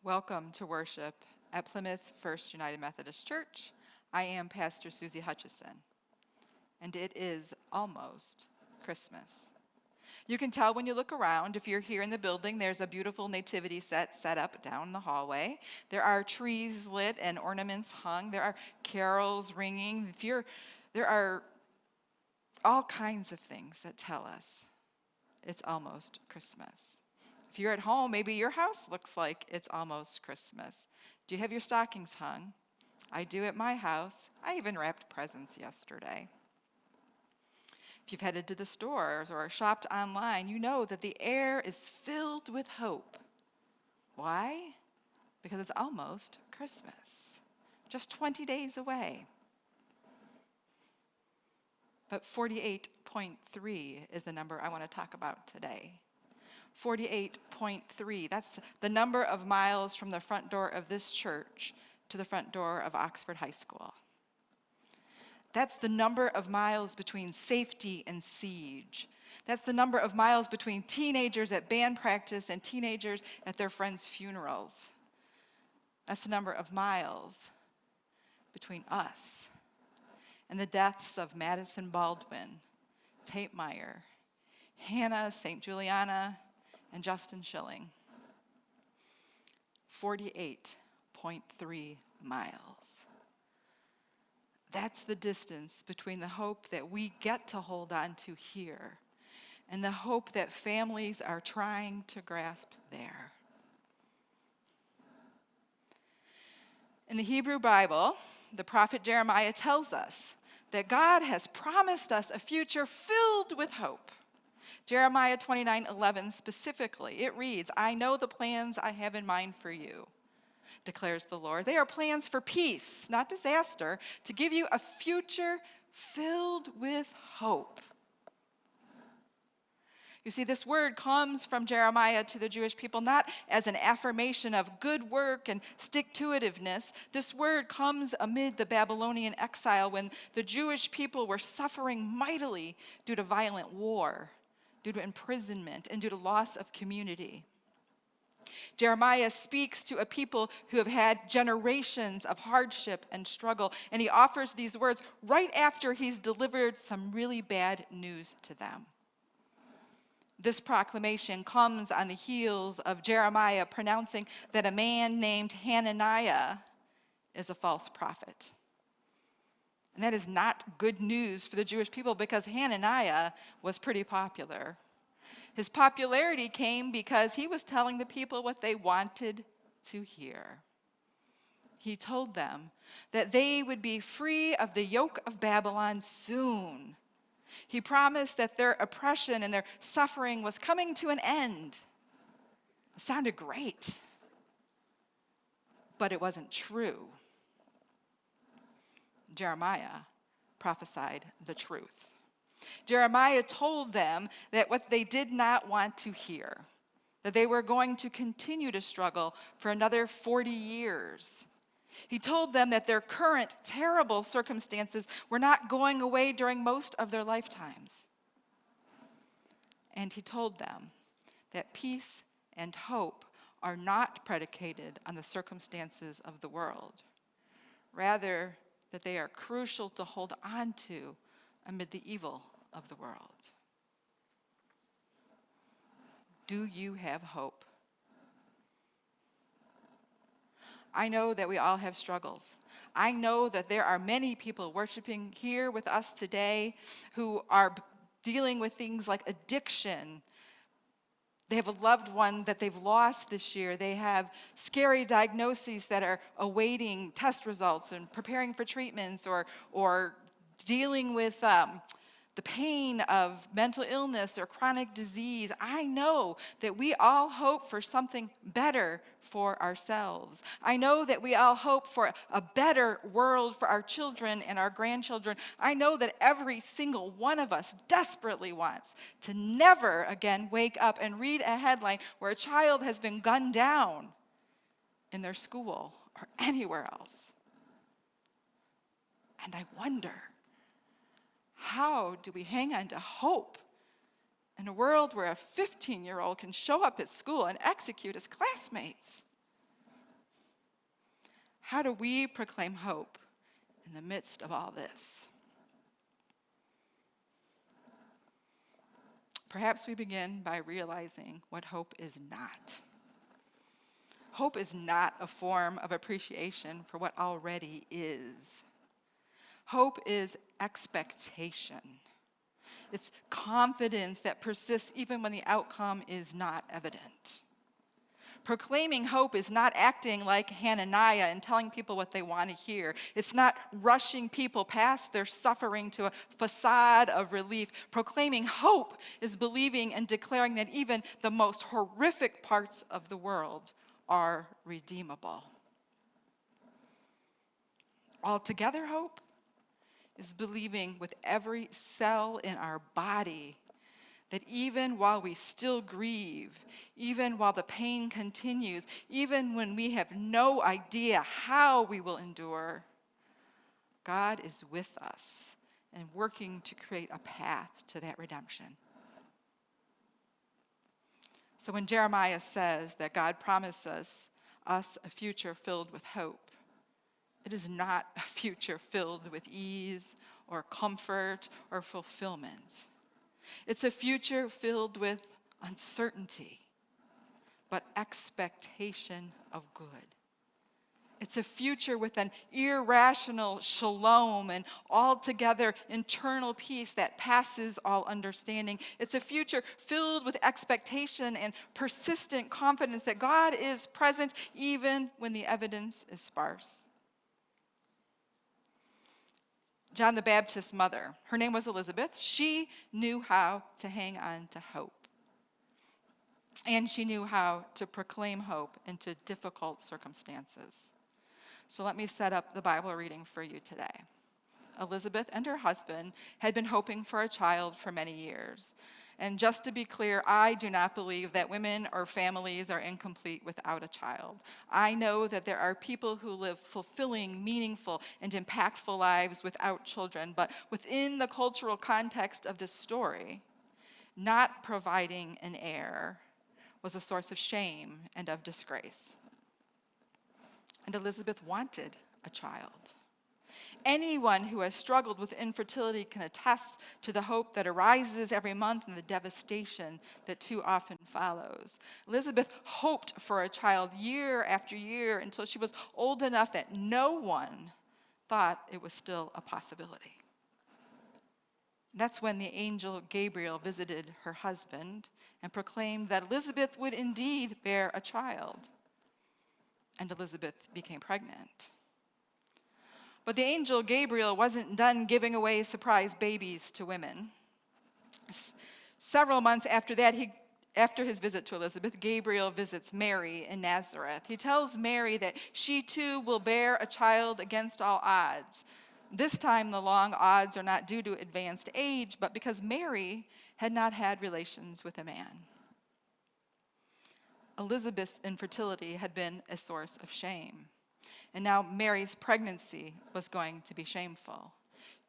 Welcome to worship at Plymouth First United Methodist Church. I am Pastor Susie Hutchison, and it is almost Christmas. You can tell when you look around. If you're here in the building, there's a beautiful nativity set up down the hallway. There are trees lit and ornaments hung. There are carols ringing. There are all kinds of things that tell us it's almost Christmas. If you're at home, maybe your house looks like it's almost Christmas. Do you have your stockings hung? I do at my house. I even wrapped presents yesterday. If you've headed to the stores or shopped online, you know that the air is filled with hope. Why? Because it's almost Christmas, just 20 days away. But 48.3 is the number I want to talk about today. 48.3, that's the number of miles from the front door of this church to the front door of Oxford High School. That's the number of miles between safety and siege. That's the number of miles between teenagers at band practice and teenagers at their friends' funerals. That's the number of miles between us and the deaths of Madison Baldwin, Tate Meyer, Hannah St. Juliana, and Justin Schilling. 48.3 miles. That's the distance between the hope that we get to hold on to here and the hope that families are trying to grasp there. In the Hebrew Bible, the prophet Jeremiah tells us that God has promised us a future filled with hope. Jeremiah 29:11 specifically, it reads, "I know the plans I have in mind for you, declares the Lord. They are plans for peace, not disaster, to give you a future filled with hope." You see, this word comes from Jeremiah to the Jewish people not as an affirmation of good work and stick-to-itiveness. This word comes amid the Babylonian exile when the Jewish people were suffering mightily due to violent war, due to imprisonment, and due to loss of community. Jeremiah speaks to a people who have had generations of hardship and struggle, and he offers these words right after he's delivered some really bad news to them. This proclamation comes on the heels of Jeremiah pronouncing that a man named Hananiah is a false prophet. And that is not good news for the Jewish people because Hananiah was pretty popular. His popularity came because he was telling the people what they wanted to hear. He told them that they would be free of the yoke of Babylon soon. He promised that their oppression and their suffering was coming to an end. It sounded great, but it wasn't true. Jeremiah prophesied the truth. Jeremiah told them that what they did not want to hear, that they were going to continue to struggle for another 40 years. He told them that their current terrible circumstances were not going away during most of their lifetimes. And he told them that peace and hope are not predicated on the circumstances of the world. Rather, that they are crucial to hold on to amid the evil of the world. Do you have hope? I know that we all have struggles. I know that there are many people worshiping here with us today who are dealing with things like addiction. They have a loved one that they've lost this year. They have scary diagnoses that are awaiting test results and preparing for treatments or dealing with the pain of mental illness or chronic disease. I know that we all hope for something better for ourselves. I know that we all hope for a better world for our children and our grandchildren. I know that every single one of us desperately wants to never again wake up and read a headline where a child has been gunned down in their school or anywhere else. And I wonder, how do we hang on to hope in a world where a 15-year-old can show up at school and execute his classmates? How do we proclaim hope in the midst of all this? Perhaps we begin by realizing what hope is not. Hope is not a form of appreciation for what already is. Hope is expectation. It's confidence that persists even when the outcome is not evident. Proclaiming hope is not acting like Hananiah and telling people what they want to hear. It's not rushing people past their suffering to a facade of relief. Proclaiming hope is believing and declaring that even the most horrific parts of the world are redeemable. Altogether, hope is believing with every cell in our body that even while we still grieve, even while the pain continues, even when we have no idea how we will endure, God is with us and working to create a path to that redemption. So when Jeremiah says that God promises us a future filled with hope, it is not a future filled with ease or comfort or fulfillment. It's a future filled with uncertainty, but expectation of good. It's a future with an irrational shalom and altogether internal peace that passes all understanding. It's a future filled with expectation and persistent confidence that God is present even when the evidence is sparse. John the Baptist's mother, her name was Elizabeth. She knew how to hang on to hope. And she knew how to proclaim hope into difficult circumstances. So let me set up the Bible reading for you today. Elizabeth and her husband had been hoping for a child for many years. And just to be clear, I do not believe that women or families are incomplete without a child. I know that there are people who live fulfilling, meaningful, and impactful lives without children, but within the cultural context of this story, not providing an heir was a source of shame and of disgrace. And Elizabeth wanted a child. Anyone who has struggled with infertility can attest to the hope that arises every month and the devastation that too often follows. Elizabeth hoped for a child year after year until she was old enough that no one thought it was still a possibility. That's when the angel Gabriel visited her husband and proclaimed that Elizabeth would indeed bear a child. And Elizabeth became pregnant. But the angel Gabriel wasn't done giving away surprise babies to women. Several months after that, after his visit to Elizabeth, Gabriel visits Mary in Nazareth. He tells Mary that she too will bear a child against all odds. This time, the long odds are not due to advanced age, but because Mary had not had relations with a man. Elizabeth's infertility had been a source of shame. And now Mary's pregnancy was going to be shameful.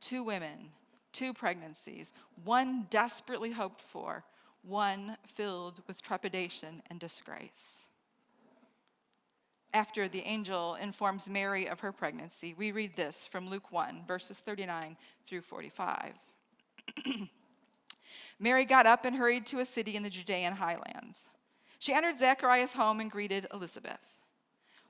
2 women, 2 pregnancies, one desperately hoped for, one filled with trepidation and disgrace. After the angel informs Mary of her pregnancy, we read this from Luke 1, verses 39 through 45. Mary got up and hurried to a city in the Judean highlands. She entered Zechariah's home and greeted Elizabeth.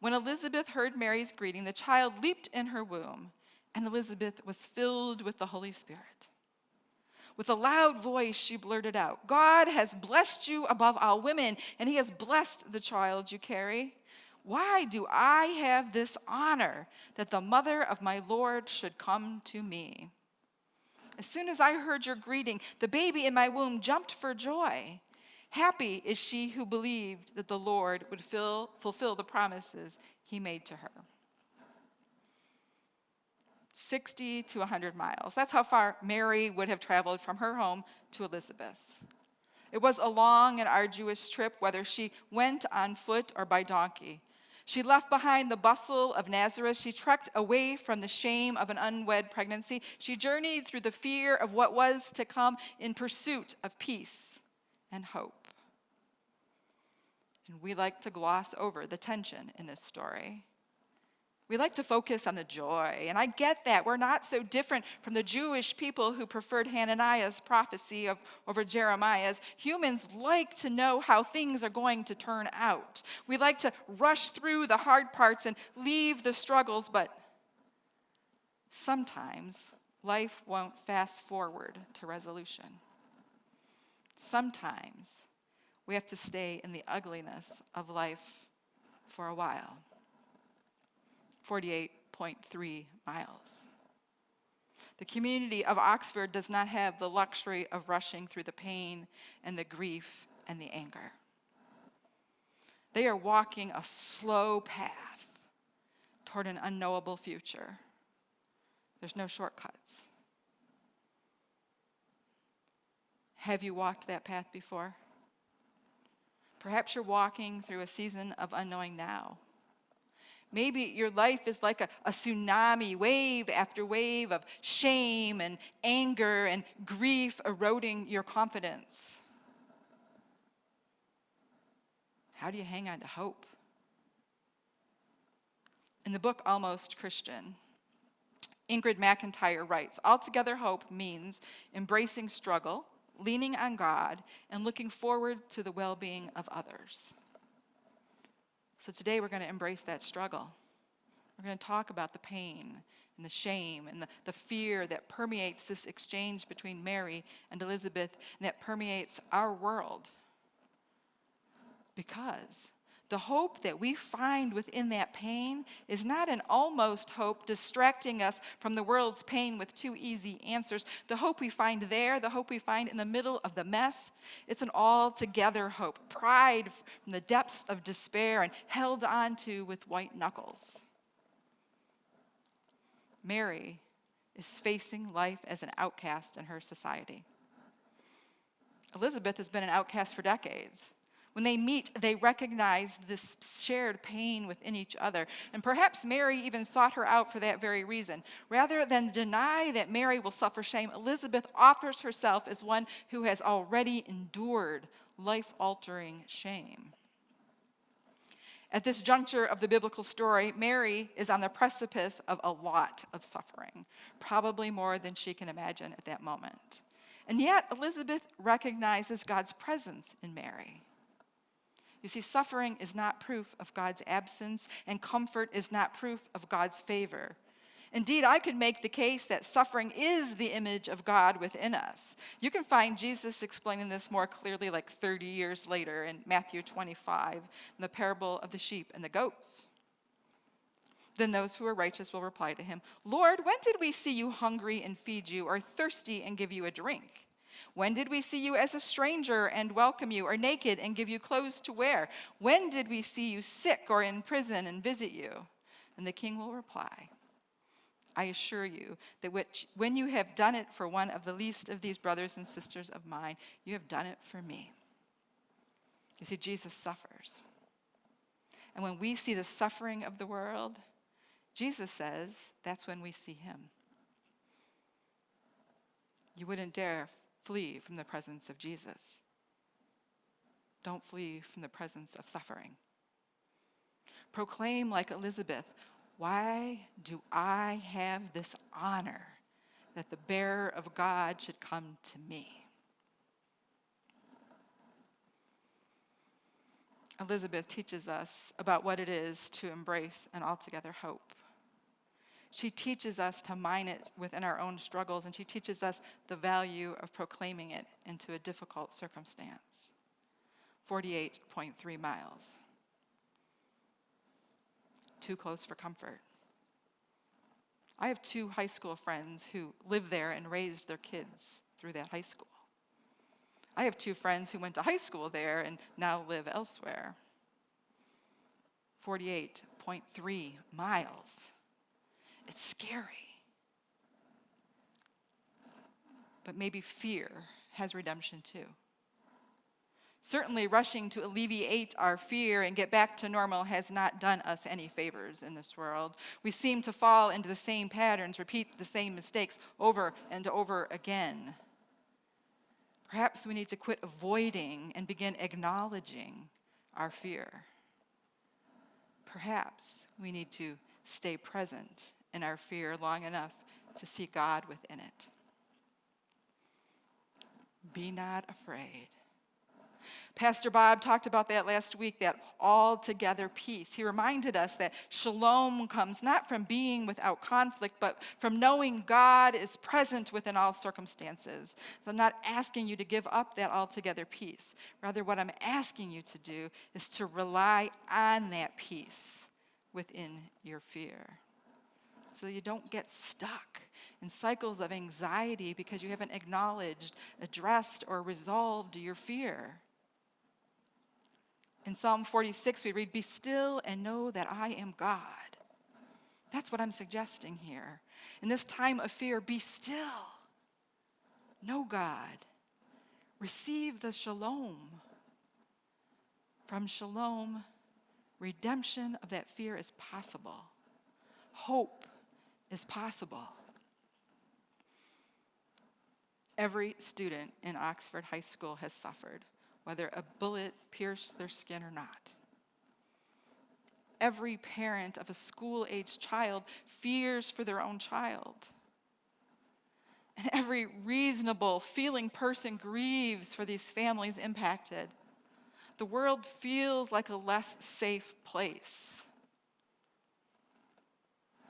When Elizabeth heard Mary's greeting, the child leaped in her womb, and Elizabeth was filled with the Holy Spirit. With a loud voice, she blurted out, "God has blessed you above all women, and he has blessed the child you carry. Why do I have this honor that the mother of my Lord should come to me? As soon as I heard your greeting, the baby in my womb jumped for joy. Happy is she who believed that the Lord would fulfill the promises he made to her." 60 to 100 miles. That's how far Mary would have traveled from her home to Elizabeth. It was a long and arduous trip, whether she went on foot or by donkey. She left behind the bustle of Nazareth. She trekked away from the shame of an unwed pregnancy. She journeyed through the fear of what was to come in pursuit of peace and hope. And we like to gloss over the tension in this story. We like to focus on the joy, and I get that. We're not so different from the Jewish people who preferred Hananiah's prophecy over Jeremiah's. Humans like to know how things are going to turn out. We like to rush through the hard parts and leave the struggles, but sometimes life won't fast forward to resolution. Sometimes we have to stay in the ugliness of life for a while. 48.3 miles. The community of Oxford does not have the luxury of rushing through the pain and the grief and the anger. They are walking a slow path toward an unknowable future. There's no shortcuts. Have you walked that path before? Perhaps you're walking through a season of unknowing now. Maybe your life is like a tsunami, wave after wave of shame and anger and grief eroding your confidence. How do you hang on to hope? In the book Almost Christian, Ingrid McIntyre writes, altogether hope means embracing struggle, leaning on God, and looking forward to the well-being of others. So today we're going to embrace that struggle. We're going to talk about the pain and the shame and the fear that permeates this exchange between Mary and Elizabeth and that permeates our world. Because the hope that we find within that pain is not an almost hope distracting us from the world's pain with two easy answers. The hope we find there, the hope we find in the middle of the mess, it's an all-together hope, pried from the depths of despair and held onto with white knuckles. Mary is facing life as an outcast in her society. Elizabeth has been an outcast for decades. When they meet, they recognize this shared pain within each other. And perhaps Mary even sought her out for that very reason. Rather than deny that Mary will suffer shame, Elizabeth offers herself as one who has already endured life-altering shame. At this juncture of the biblical story, Mary is on the precipice of a lot of suffering, probably more than she can imagine at that moment. And yet, Elizabeth recognizes God's presence in Mary. You see, suffering is not proof of God's absence, and comfort is not proof of God's favor. Indeed, I could make the case that suffering is the image of God within us. You can find Jesus explaining this more clearly like 30 years later in Matthew 25, in the parable of the sheep and the goats. Then those who are righteous will reply to him, Lord, when did we see you hungry and feed you, or thirsty and give you a drink? When did we see you as a stranger and welcome you, or naked and give you clothes to wear? When did we see you sick or in prison and visit you? And the king will reply, I assure you that when you have done it for one of the least of these brothers and sisters of mine, you have done it for me. You see, Jesus suffers. And when we see the suffering of the world, Jesus says that's when we see him. You wouldn't dare flee from the presence of Jesus. Don't flee from the presence of suffering. Proclaim like Elizabeth, why do I have this honor that the bearer of God should come to me? Elizabeth teaches us about what it is to embrace an altogether hope. She teaches us to mine it within our own struggles, and she teaches us the value of proclaiming it into a difficult circumstance. 48.3 miles. Too close for comfort. I have 2 high school friends who live there and raised their kids through that high school. I have 2 friends who went to high school there and now live elsewhere. 48.3 miles. It's scary. But maybe fear has redemption too. Certainly, rushing to alleviate our fear and get back to normal has not done us any favors in this world. We seem to fall into the same patterns, repeat the same mistakes over and over again. Perhaps we need to quit avoiding and begin acknowledging our fear. Perhaps we need to stay present in our fear long enough to see God within it. Be not afraid. Pastor Bob talked about that last week, that altogether peace. He reminded us that shalom comes not from being without conflict, but from knowing God is present within all circumstances. So I'm not asking you to give up that altogether peace. Rather, what I'm asking you to do is to rely on that peace within your fear, so you don't get stuck in cycles of anxiety because you haven't acknowledged, addressed, or resolved your fear. In Psalm 46, we read, "Be still and know that I am God." That's what I'm suggesting here. In this time of fear, be still. Know God. Receive the shalom. From shalom, redemption of that fear is possible. Hope is possible. Every student in Oxford High School has suffered, whether a bullet pierced their skin or not. Every parent of a school-aged child fears for their own child. And every reasonable, feeling person grieves for these families impacted. The world feels like a less safe place.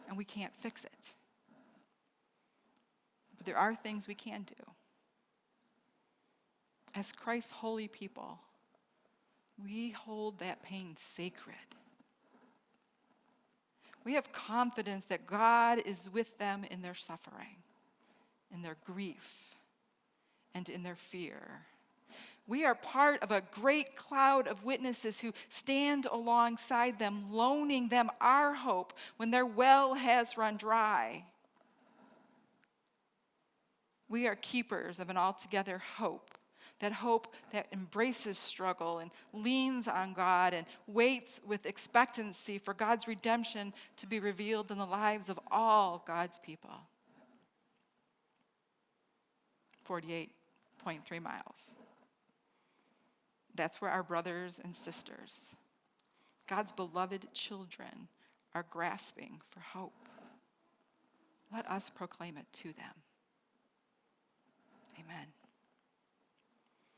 And we can't fix it. But there are things we can do. As Christ's holy people, we hold that pain sacred. We have confidence that God is with them in their suffering, in their grief, and in their fear. We are part of a great cloud of witnesses who stand alongside them, loaning them our hope when their well has run dry. We are keepers of an altogether hope that embraces struggle and leans on God and waits with expectancy for God's redemption to be revealed in the lives of all God's people. 48.3 miles. That's where our brothers and sisters, God's beloved children, are grasping for hope. Let us proclaim it to them. Amen.